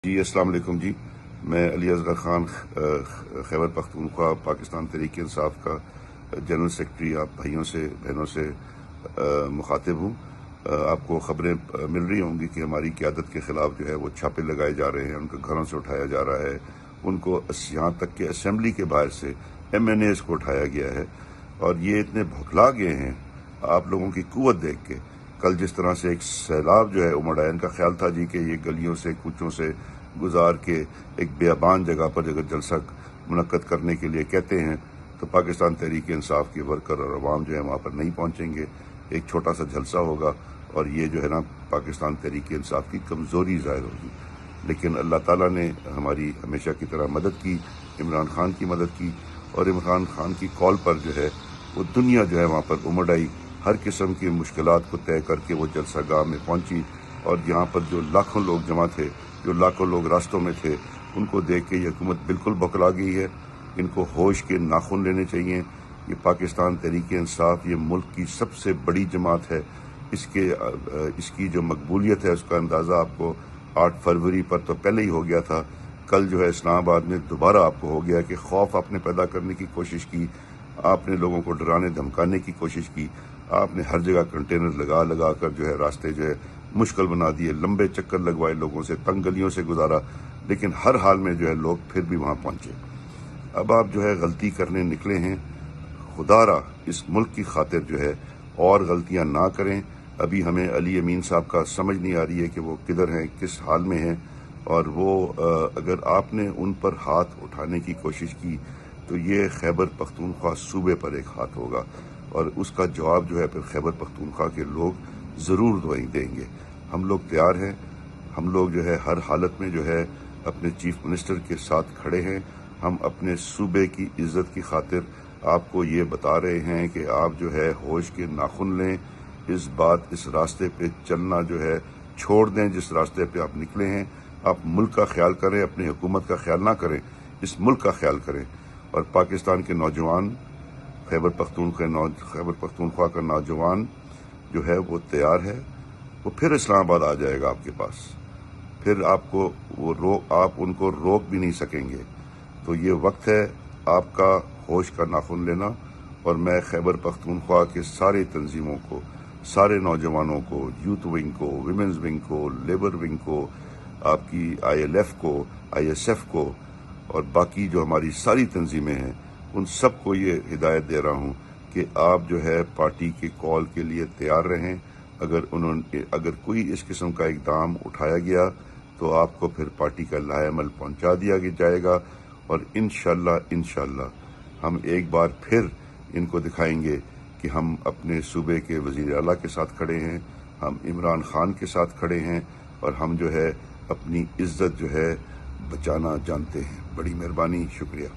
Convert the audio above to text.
جی السلام علیکم جی. میں علی اصغر خان خیبر پختونخوا پاکستان تحریک انصاف کا جنرل سیکرٹری آپ بھائیوں سے بہنوں سے مخاطب ہوں. آپ کو خبریں مل رہی ہوں گی کہ ہماری قیادت کے خلاف جو ہے وہ چھاپے لگائے جا رہے ہیں، ان کو گھروں سے اٹھایا جا رہا ہے، ان کو یہاں تک کہ اسمبلی کے باہر سے MNAs کو اٹھایا گیا ہے. اور یہ اتنے بھکلا گئے ہیں آپ لوگوں کی قوت دیکھ کے. کل جس طرح سے ایک سیلاب جو ہے امڑ آیا، ان کا خیال تھا جی کہ یہ گلیوں سے کوچوں سے گزار کے ایک بیابان جگہ پر اگر جلسہ منعقد کرنے کے لیے کہتے ہیں تو پاکستان تحریک انصاف کے ورکر اور عوام جو ہے وہاں پر نہیں پہنچیں گے. ایک چھوٹا سا جلسہ ہوگا اور یہ جو ہے نا پاکستان تحریک انصاف کی کمزوری ظاہر ہوگی. لیکن اللہ تعالیٰ نے ہماری ہمیشہ کی طرح مدد کی، عمران خان کی مدد کی، اور عمران خان کی کال پر جو ہے وہ دنیا جو ہے وہاں پر امڑ آئی. ہر قسم کی مشکلات کو طے کر کے وہ جلسہ گاہ میں پہنچی، اور یہاں پر جو لاکھوں لوگ جمع تھے، جو لاکھوں لوگ راستوں میں تھے، ان کو دیکھ کے یہ حکومت بالکل بوکھلا گئی ہے. ان کو ہوش کے ناخن لینے چاہیے. یہ پاکستان تحریک انصاف یہ ملک کی سب سے بڑی جماعت ہے. اس کی جو مقبولیت ہے اس کا اندازہ آپ کو 8 فروری پر تو پہلے ہی ہو گیا تھا. کل جو ہے اسلام آباد میں دوبارہ آپ کو ہو گیا کہ خوف آپ نے پیدا کرنے کی کوشش کی، آپ نے لوگوں کو ڈرانے دھمکانے کی کوشش کی، آپ نے ہر جگہ کنٹینر لگا لگا کر جو ہے راستے جو ہے مشکل بنا دیے، لمبے چکر لگوائے، لوگوں سے تنگ گلیوں سے گزارا. لیکن ہر حال میں جو ہے لوگ پھر بھی وہاں پہنچے. اب آپ جو ہے غلطی کرنے نکلے ہیں، خدا را اس ملک کی خاطر جو ہے اور غلطیاں نہ کریں. ابھی ہمیں علی امین صاحب کا سمجھ نہیں آ رہی ہے کہ وہ کدھر ہیں، کس حال میں ہیں. اور وہ اگر آپ نے ان پر ہاتھ اٹھانے کی کوشش کی تو یہ خیبر پختونخوا صوبے پر ایک ہاتھ ہوگا، اور اس کا جواب جو ہے پھر خیبر پختونخوا کے لوگ ضرور دیں گے. ہم لوگ تیار ہیں. ہم لوگ جو ہے ہر حالت میں جو ہے اپنے چیف منسٹر کے ساتھ کھڑے ہیں. ہم اپنے صوبے کی عزت کی خاطر آپ کو یہ بتا رہے ہیں کہ آپ جو ہے ہوش کے ناخن لیں. اس راستے پہ چلنا جو ہے چھوڑ دیں جس راستے پہ آپ نکلے ہیں. آپ ملک کا خیال کریں، اپنی حکومت کا خیال نہ کریں، اس ملک کا خیال کریں. اور پاکستان کے نوجوان، خیبر پختونخوا کا نوجوان جو ہے وہ تیار ہے. وہ پھر اسلام آباد آ جائے گا آپ کے پاس. پھر آپ ان کو روک بھی نہیں سکیں گے. تو یہ وقت ہے آپ کا ہوش کا ناخن لینا. اور میں خیبر پختونخوا کے سارے تنظیموں کو، سارے نوجوانوں کو، یوتھ ونگ کو، ویمنز ونگ کو، لیبر ونگ کو، آپ کی ILF کو، ISF کو، اور باقی جو ہماری ساری تنظیمیں ہیں، ان سب کو یہ ہدایت دے رہا ہوں کہ آپ جو ہے پارٹی کے کال کے لیے تیار رہیں. اگر کوئی اس قسم کا اقدام اٹھایا گیا تو آپ کو پھر پارٹی کا لائحہ عمل پہنچا دیا جائے گا. اور انشاءاللہ ہم ایک بار پھر ان کو دکھائیں گے کہ ہم اپنے صوبے کے وزیر اعلیٰ کے ساتھ کھڑے ہیں، ہم عمران خان کے ساتھ کھڑے ہیں، اور ہم جو ہے اپنی عزت جو ہے بچانا جانتے ہیں. بڑی مہربانی، شکریہ.